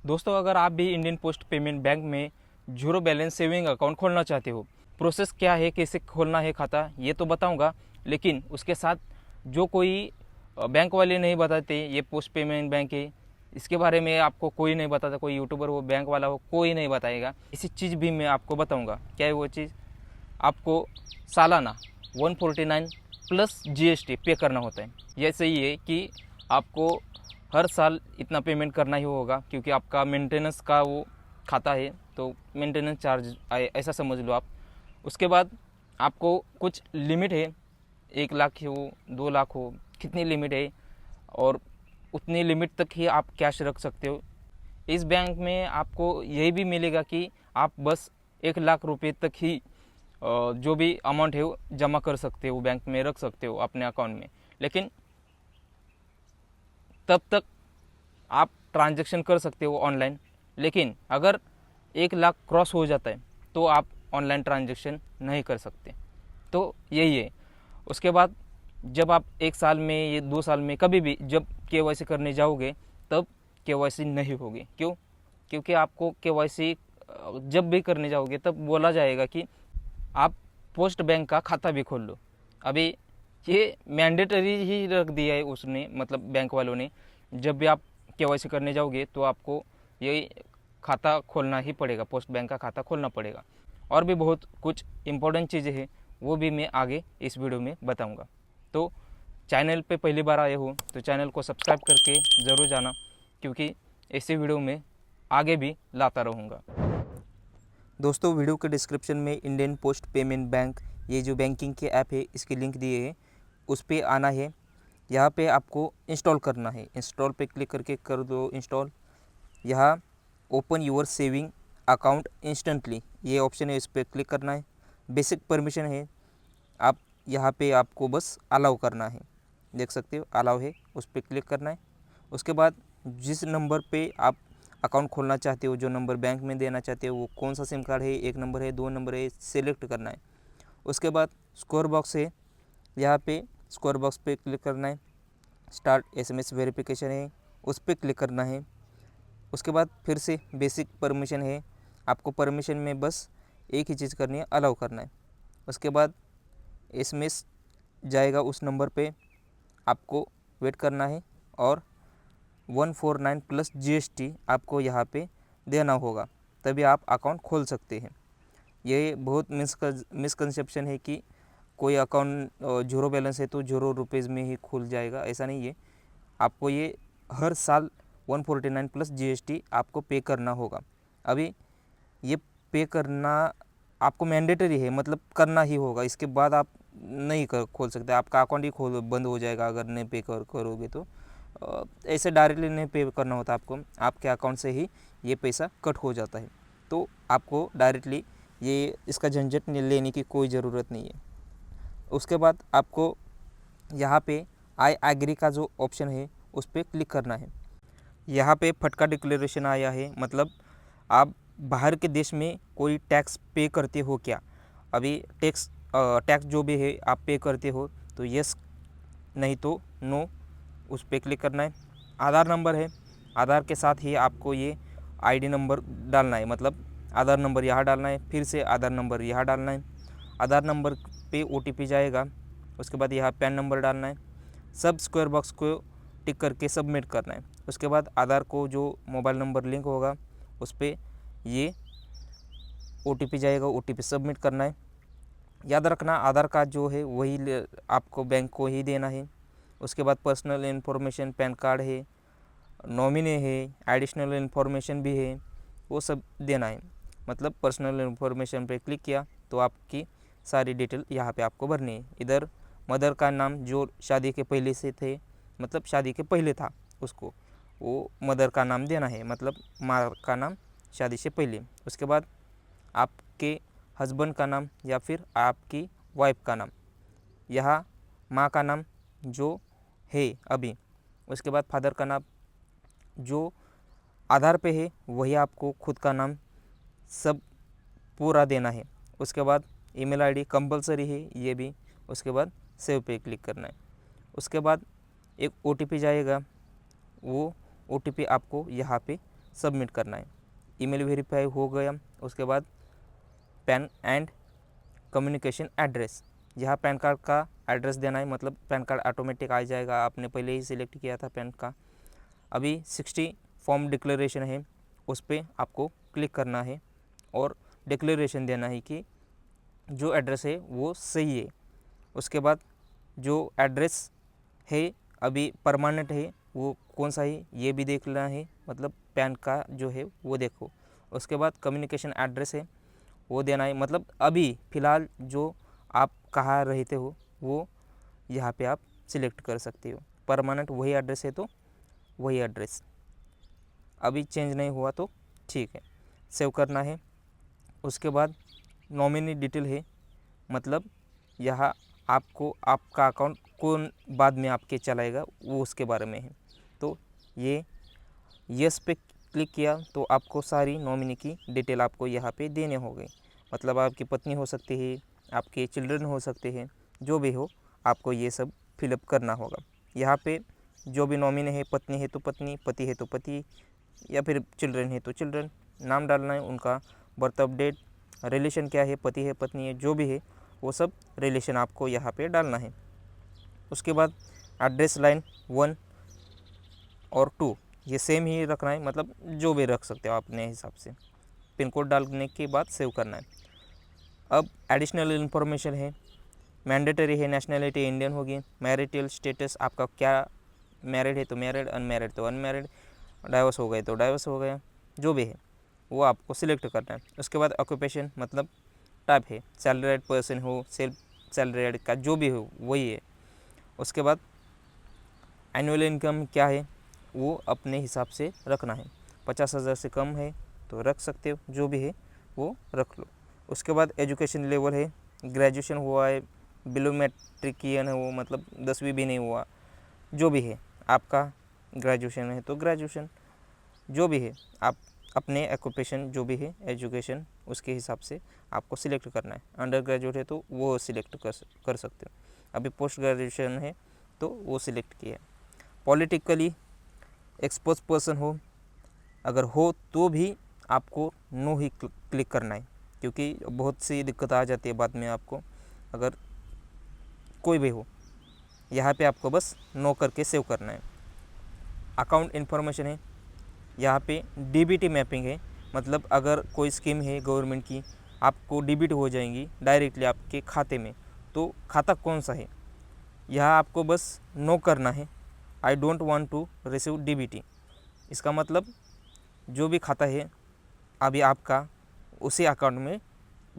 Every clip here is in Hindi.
दोस्तों, अगर आप भी इंडियन पोस्ट पेमेंट बैंक में जीरो बैलेंस सेविंग अकाउंट खोलना चाहते हो, प्रोसेस क्या है, कैसे खोलना है खाता, ये तो बताऊंगा। लेकिन उसके साथ जो कोई बैंक वाले नहीं बताते ये पोस्ट पेमेंट बैंक है, इसके बारे में आपको कोई नहीं बताता, कोई यूट्यूबर हो, बैंक वाला हो, कोई नहीं बताएगा। इसी चीज़ भी मैं आपको बताऊँगा। क्या है वो चीज़? आपको सालाना 149 प्लस जीएसटी पे करना होता है। ये सही है कि आपको हर साल इतना पेमेंट करना ही होगा, क्योंकि आपका मेंटेनेंस का वो खाता है, तो मेंटेनेंस चार्ज ऐसा समझ लो आप। उसके बाद आपको कुछ लिमिट है, 1 लाख हो, 2 लाख हो, कितनी लिमिट है, और उतनी लिमिट तक ही आप कैश रख सकते हो। इस बैंक में आपको यही भी मिलेगा कि आप बस 1 लाख रुपए तक ही जो भी अमाउंट है वो जमा कर सकते हो, बैंक में रख सकते हो अपने अकाउंट में। लेकिन तब तक आप ट्रांजैक्शन कर सकते हो ऑनलाइन। लेकिन अगर 1 लाख क्रॉस हो जाता है तो आप ऑनलाइन ट्रांजैक्शन नहीं कर सकते। तो यही है। उसके बाद जब आप 1 साल में, ये 2 साल में, कभी भी जब केवाईसी करने जाओगे तब केवाईसी नहीं होगी। क्यों? क्योंकि आपको केवाईसी जब भी करने जाओगे तब बोला जाएगा कि आप पोस्ट बैंक का खाता भी खोल लो। अभी ये मैंडेटरी ही रख दिया है उसने, मतलब बैंक वालों ने। जब भी आप केवाईसी करने जाओगे तो आपको ये खाता खोलना ही पड़ेगा, पोस्ट बैंक का खाता खोलना पड़ेगा। और भी बहुत कुछ इम्पोर्टेंट चीज़ें हैं, वो भी मैं आगे इस वीडियो में बताऊंगा। तो चैनल पे पहली बार आए हो तो चैनल को सब्सक्राइब करके ज़रूर जाना, क्योंकि ऐसे वीडियो में आगे भी लाता रहूँगा। दोस्तों, वीडियो के डिस्क्रिप्शन में इंडियन पोस्ट पेमेंट बैंक, ये जो बैंकिंग के ऐप है, इसके लिंक दिए हैं, उस पर आना है। यहाँ पे आपको इंस्टॉल करना है। इंस्टॉल पे क्लिक करके कर दो इंस्टॉल। यहाँ open your saving account instantly, ये ऑप्शन है, इस पर क्लिक करना है। बेसिक परमिशन है, आप यहाँ पे आपको बस अलाउ करना है। देख सकते हो अलाउ है, उस पर क्लिक करना है। उसके बाद जिस नंबर पे आप अकाउंट खोलना चाहते हो, जो नंबर बैंक में देना चाहते हो, वो कौन सा सिम कार्ड है, 1 नंबर है, 2 नंबर है, सेलेक्ट करना है। उसके बाद स्कोर बॉक्स है, यहाँ पे स्कोर बॉक्स पे क्लिक करना है। स्टार्ट एसएमएस वेरिफिकेशन है, उस पर क्लिक करना है। उसके बाद फिर से बेसिक परमिशन है, आपको परमिशन में बस एक ही चीज़ करनी है, अलाउ करना है। उसके बाद एसएमएस जाएगा उस नंबर पे, आपको वेट करना है, और 149 प्लस जीएसटी आपको यहाँ पे देना होगा, तभी आप अकाउंट खोल सकते हैं। ये बहुत मिसकंसेप्शन है कि कोई अकाउंट जीरो बैलेंस है तो ₹0 में ही खुल जाएगा, ऐसा नहीं है। आपको ये हर साल 149 प्लस जीएसटी आपको पे करना होगा। अभी ये पे करना आपको मैंडेटरी है, मतलब करना ही होगा। इसके बाद आप नहीं खोल सकते, आपका अकाउंट ही बंद हो जाएगा अगर नहीं पे करोगे तो। ऐसे डायरेक्टली नहीं पे करना होता आपको, आपके अकाउंट से ही ये पैसा कट हो जाता है। तो आपको डायरेक्टली ये इसका झंझट लेने की कोई ज़रूरत नहीं है। उसके बाद आपको यहाँ पे आई एग्री का जो ऑप्शन है उस पर क्लिक करना है। यहाँ पे फटका डिक्लेरेशन आया है, मतलब आप बाहर के देश में कोई टैक्स पे करते हो क्या। अभी टैक्स जो भी है आप पे करते हो तो यस, नहीं तो नो, उस पर क्लिक करना है। आधार नंबर है, आधार के साथ ही आपको ये आईडी नंबर डालना है, मतलब आधार नंबर यहाँ डालना है, फिर से आधार नंबर यहाँ डालना है। आधार नंबर पे ओटीपी जाएगा, उसके बाद यहाँ पैन नंबर डालना है। सब स्क्वायर बॉक्स को टिक करके सबमिट करना है। उसके बाद आधार को जो मोबाइल नंबर लिंक होगा उस पर ये ओटीपी जाएगा, ओटीपी सबमिट करना है। याद रखना, आधार कार्ड जो है वही आपको बैंक को ही देना है। उसके बाद पर्सनल इन्फॉर्मेशन, पैन कार्ड है, नॉमिनी है, एडिशनल इन्फॉर्मेशन भी है, वो सब देना है। मतलब पर्सनल इन्फॉर्मेशन पे क्लिक किया तो आपकी सारी डिटेल यहाँ पे आपको भरनी है। इधर मदर का नाम जो शादी के पहले से थे, मतलब शादी के पहले था, उसको वो मदर का नाम देना है, मतलब माँ का नाम शादी से पहले। उसके बाद आपके हस्बैंड का नाम या फिर आपकी वाइफ का नाम, यहाँ माँ का नाम जो है अभी। उसके बाद फादर का नाम जो आधार पे है वही आपको खुद का नाम सब पूरा देना है। उसके बाद ईमेल आईडी कंपलसरी है ये भी। उसके बाद सेव पे क्लिक करना है। उसके बाद एक ओटीपी जाएगा, वो ओटीपी आपको यहाँ पे सबमिट करना है। ईमेल वेरीफाई हो गया, उसके बाद पैन एंड कम्युनिकेशन एड्रेस, यहाँ पैन कार्ड का एड्रेस देना है, मतलब पैन कार्ड ऑटोमेटिक आ जाएगा, आपने पहले ही सिलेक्ट किया था पैन का। अभी 60 फॉर्म डिक्लेरेशन है, उस पर आपको क्लिक करना है और डिक्लेरेशन देना है कि जो एड्रेस है वो सही है। उसके बाद जो एड्रेस है अभी परमानेंट है वो कौन सा है ये भी देखना है, मतलब पैन का जो है वो देखो। उसके बाद कम्युनिकेशन एड्रेस है वो देना है, मतलब अभी फ़िलहाल जो आप कहाँ रहते हो वो यहाँ पे आप सिलेक्ट कर सकते हो। परमानेंट वही एड्रेस है तो वही एड्रेस, अभी चेंज नहीं हुआ तो ठीक है, सेव करना है। उसके बाद नॉमिनी डिटेल है, मतलब यहाँ आपको आपका अकाउंट कौन बाद में आपके चलाएगा वो उसके बारे में है। तो ये यस पे क्लिक किया तो आपको सारी नॉमिनी की डिटेल आपको यहाँ पे देने हो गई, मतलब आपकी पत्नी हो सकती है, आपके चिल्ड्रन हो सकते हैं, जो भी हो आपको ये सब फिलअप करना होगा। यहाँ पे जो भी नॉमिनी है, पत्नी है तो पत्नी, पति है तो पति, या फिर चिल्ड्रन है तो चिल्ड्रन, नाम डालना है, उनका बर्थ अपडेट, रिलेशन क्या है, पति है पत्नी है, जो भी है वो सब रिलेशन आपको यहाँ पे डालना है। उसके बाद एड्रेस लाइन 1 और 2 ये सेम ही रखना है, मतलब जो भी रख सकते हो अपने हिसाब से। पिन कोड डालने के बाद सेव करना है। अब एडिशनल इन्फॉर्मेशन है, मैंडेटरी है, नेशनलिटी इंडियन होगी, मैरिटल स्टेटस आपका क्या, मैरिड है तो मैरिड, अनमैरिड तो अनमैरिड, डाइवोर्स हो गए तो डाइवोर्स हो गया, जो भी है वो आपको सिलेक्ट करना है। उसके बाद ऑक्यूपेशन, मतलब टाइप है, सैलरीड पर्सन हो, सेल्फ सैलरीड का जो भी हो वही है। उसके बाद एनुअल इनकम क्या है वो अपने हिसाब से रखना है, 50,000 से कम है तो रख सकते हो, जो भी है वो रख लो। उसके बाद एजुकेशन लेवल है, ग्रेजुएशन हुआ है, बिलो मैट्रिकियन है वो, मतलब 10वीं भी नहीं हुआ, जो भी है आपका, ग्रेजुएशन है तो ग्रेजुएशन, जो भी है आप अपने ऑक्यूपेशन जो भी है एजुकेशन उसके हिसाब से आपको सिलेक्ट करना है। अंडर ग्रेजुएट है तो वो सिलेक्ट कर सकते हो, अभी पोस्ट ग्रेजुएशन है तो वो सिलेक्ट किया है। पॉलिटिकली एक्सपोज पर्सन हो, अगर हो तो भी आपको नो ही क्लिक करना है, क्योंकि बहुत सी दिक्कत आ जाती है बाद में आपको, अगर कोई भी हो यहाँ पे आपको बस नो करके सेव करना है। अकाउंट इन्फॉर्मेशन है, यहाँ पे डीबीटी मैपिंग है, मतलब अगर कोई स्कीम है गवर्नमेंट की आपको डीबीटी हो जाएंगी डायरेक्टली आपके खाते में, तो खाता कौन सा है यहाँ आपको बस नो करना है, I don't want to receive DBT. इसका मतलब जो भी खाता है अभी आपका उसी अकाउंट में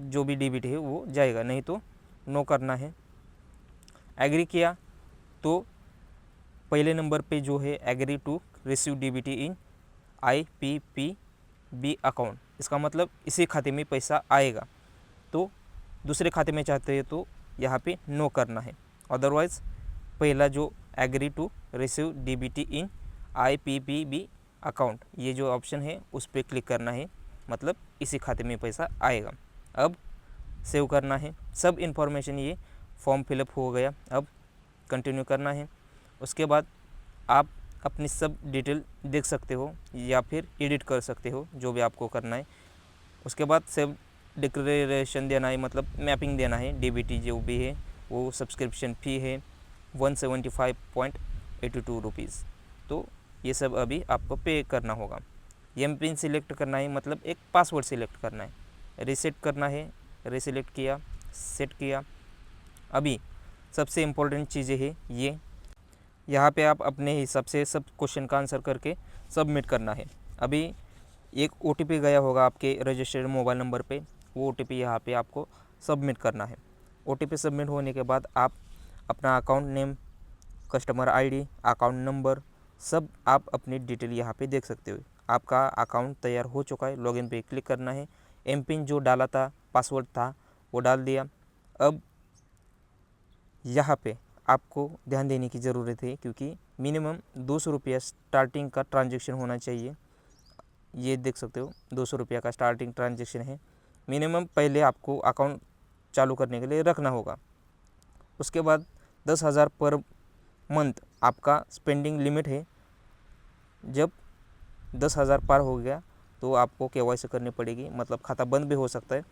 जो भी डीबीटी है वो जाएगा, नहीं तो नो करना है। एग्री किया तो पहले नंबर पे जो है agree to receive DBT in IPPB account, इसका मतलब इसी खाते में पैसा आएगा, तो दूसरे खाते में चाहते हैं तो यहाँ पे नो करना है। अदरवाइज़ पहला जो agree to receive DBT in IPPB account ये जो ऑप्शन है उस पर क्लिक करना है, मतलब इसी खाते में पैसा आएगा। अब सेव करना है, सब इन्फॉर्मेशन ये फॉर्म फिलअप हो गया, अब कंटिन्यू करना है। उसके बाद आप अपनी सब डिटेल देख सकते हो या फिर एडिट कर सकते हो, जो भी आपको करना है। उसके बाद सेव डिक्लेरेशन देना है, मतलब मैपिंग देना है, डीबीटी जो भी है वो सब्सक्रिप्शन फ़ी है 175.82 रुपीज़, तो ये सब अभी आपको पे करना होगा। एम पिन सिलेक्ट करना है, मतलब एक पासवर्ड सिलेक्ट करना है, रीसेट करना है, रीसिलेक्ट किया, सेट किया। अभी सबसे इम्पोर्टेंट चीज़ें है ये, यहाँ पे आप अपने हिसाब से सब क्वेश्चन का आंसर करके सबमिट करना है। अभी एक OTP गया होगा आपके रजिस्टर्ड मोबाइल नंबर पे, वो OTP यहाँ पे आपको सबमिट करना है। OTP सबमिट होने के बाद आप अपना account name, customer ID, account number सब आप अपनी डिटेल यहाँ पे देख सकते हो। आपका अकाउंट तैयार हो चुका है, लॉगिन पे क्लिक करना है, एम पिन जो डाला था, पासवर्ड था वो डाल दिया। अब यहाँ पे आपको ध्यान देने की ज़रूरत है, क्योंकि मिनिमम 200 रुपया स्टार्टिंग का ट्रांजेक्शन होना चाहिए। ये देख सकते हो 200 रुपया का स्टार्टिंग ट्रांजेक्शन है, मिनिमम पहले आपको अकाउंट चालू करने के लिए रखना होगा। उसके बाद 10,000 पर मंथ आपका स्पेंडिंग लिमिट है। जब 10,000 पार हो गया तो आपको KYC करनी पड़ेगी, मतलब खाता बंद भी हो सकता है।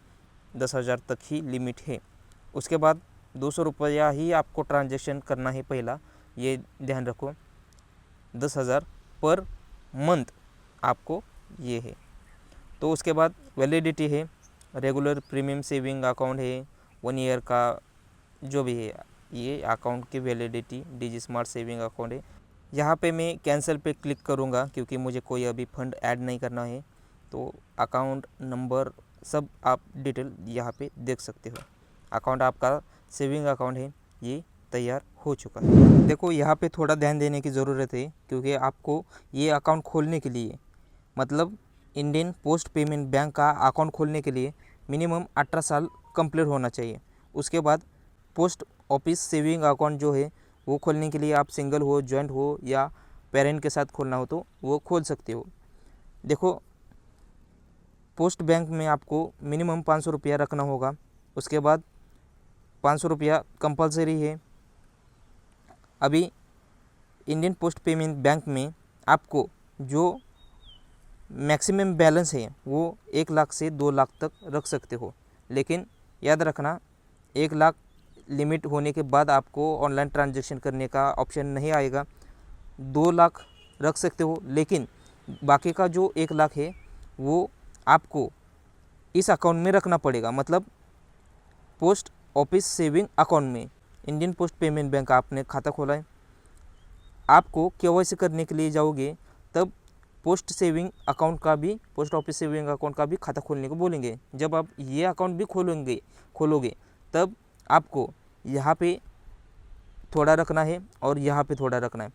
10,000 तक ही लिमिट है। उसके बाद 200 रुपया ही आपको ट्रांजेक्शन करना है पहला, ये ध्यान रखो। 10,000 पर मंथ आपको ये है। तो उसके बाद वैलिडिटी है, रेगुलर प्रीमियम सेविंग अकाउंट है 1 ईयर का, जो भी है ये अकाउंट की वैलिडिटी डिजी स्मार्ट सेविंग अकाउंट है। यहाँ पे मैं कैंसिल पे क्लिक करूँगा क्योंकि मुझे कोई अभी फंड ऐड नहीं करना है। तो अकाउंट नंबर सब आप डिटेल यहाँ पे देख सकते हो। अकाउंट आपका सेविंग अकाउंट है, ये तैयार हो चुका है। देखो यहाँ पे थोड़ा ध्यान देने की ज़रूरत है क्योंकि आपको ये अकाउंट खोलने के लिए, मतलब इंडियन पोस्ट पेमेंट बैंक का अकाउंट खोलने के लिए मिनिमम 18 साल कंप्लीट होना चाहिए। उसके बाद पोस्ट ऑफिस सेविंग अकाउंट जो है वो खोलने के लिए आप सिंगल हो, जॉइंट हो या पेरेंट के साथ खोलना हो तो वो खोल सकते हो। देखो पोस्ट बैंक में आपको मिनिमम 500 रुपया रखना होगा। उसके बाद 500 रुपया कंपलसरी है। अभी इंडियन पोस्ट पेमेंट बैंक में आपको जो मैक्सिमम बैलेंस है वो 1 लाख से 2 लाख तक रख सकते हो, लेकिन याद रखना 1 लाख लिमिट होने के बाद आपको ऑनलाइन ट्रांजैक्शन करने का ऑप्शन नहीं आएगा। 2 लाख रख सकते हो, लेकिन बाकी का जो 1 लाख है वो आपको इस अकाउंट में रखना पड़ेगा, मतलब पोस्ट ऑफिस सेविंग अकाउंट में। इंडियन पोस्ट पेमेंट बैंक आपने खाता खोला है, आपको KYC करने के लिए जाओगे तब पोस्ट सेविंग अकाउंट का भी, पोस्ट ऑफिस सेविंग अकाउंट का भी खाता खोलने को बोलेंगे। जब आप ये अकाउंट भी खोलोगे तब आपको यहाँ पे थोड़ा रखना है और यहाँ पे थोड़ा रखना है।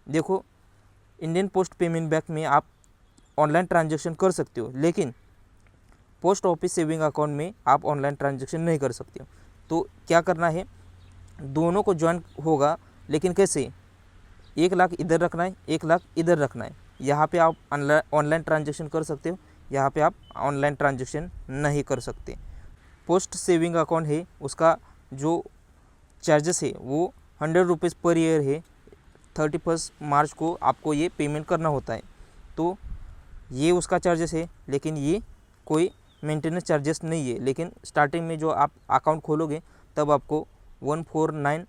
देखो इंडियन पोस्ट पेमेंट बैंक में आप ऑनलाइन ट्रांजैक्शन कर सकते हो, लेकिन पोस्ट ऑफिस सेविंग अकाउंट में आप ऑनलाइन ट्रांजैक्शन नहीं कर सकते हो। तो क्या करना है, दोनों को ज्वाइन होगा, लेकिन कैसे, 1 लाख इधर रखना है, 1 लाख इधर रखना है। यहाँ पे आप ऑनलाइन ट्रांजैक्शन कर सकते हो, यहाँ पे आप ऑनलाइन ट्रांजैक्शन नहीं कर सकते। पोस्ट सेविंग अकाउंट है उसका जो चार्जेस है वो 100 रुपीज़ पर ईयर है। 31 मार्च को आपको ये पेमेंट करना होता है। तो ये उसका चार्जेस है, लेकिन ये कोई मेंटेनेंस चार्जेस नहीं है। लेकिन स्टार्टिंग में जो आप अकाउंट खोलोगे तब आपको 149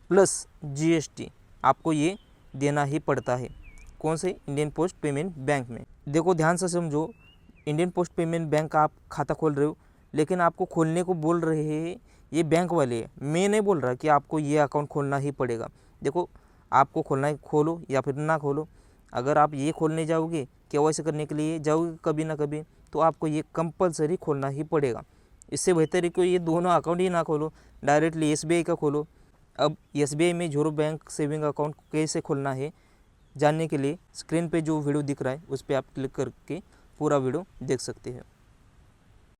प्लस GST आपको ये देना ही पड़ता है। कौन से, इंडियन पोस्ट पेमेंट बैंक में। देखो ध्यान से समझो, इंडियन पोस्ट पेमेंट बैंक का आप खाता खोल रहे हो, लेकिन आपको खोलने को बोल रहे हैं ये बैंक वाले हैं। मैं नहीं बोल रहा कि आपको ये अकाउंट खोलना ही पड़ेगा। देखो आपको खोलना है खोलो या फिर ना खोलो। अगर आप ये खोलने जाओगे, KYC करने के लिए जाओगे कभी ना कभी, तो आपको ये कंपलसरी खोलना ही पड़ेगा। इससे बेहतर है कि ये दोनों अकाउंट ही ना खोलो, डायरेक्टली SBI का खोलो। अब SBI में ज़ीरो बैंक सेविंग अकाउंट कैसे खोलना है जानने के लिए स्क्रीन पे जो वीडियो दिख रहा है उस पर आप क्लिक करके पूरा वीडियो देख सकते हैं।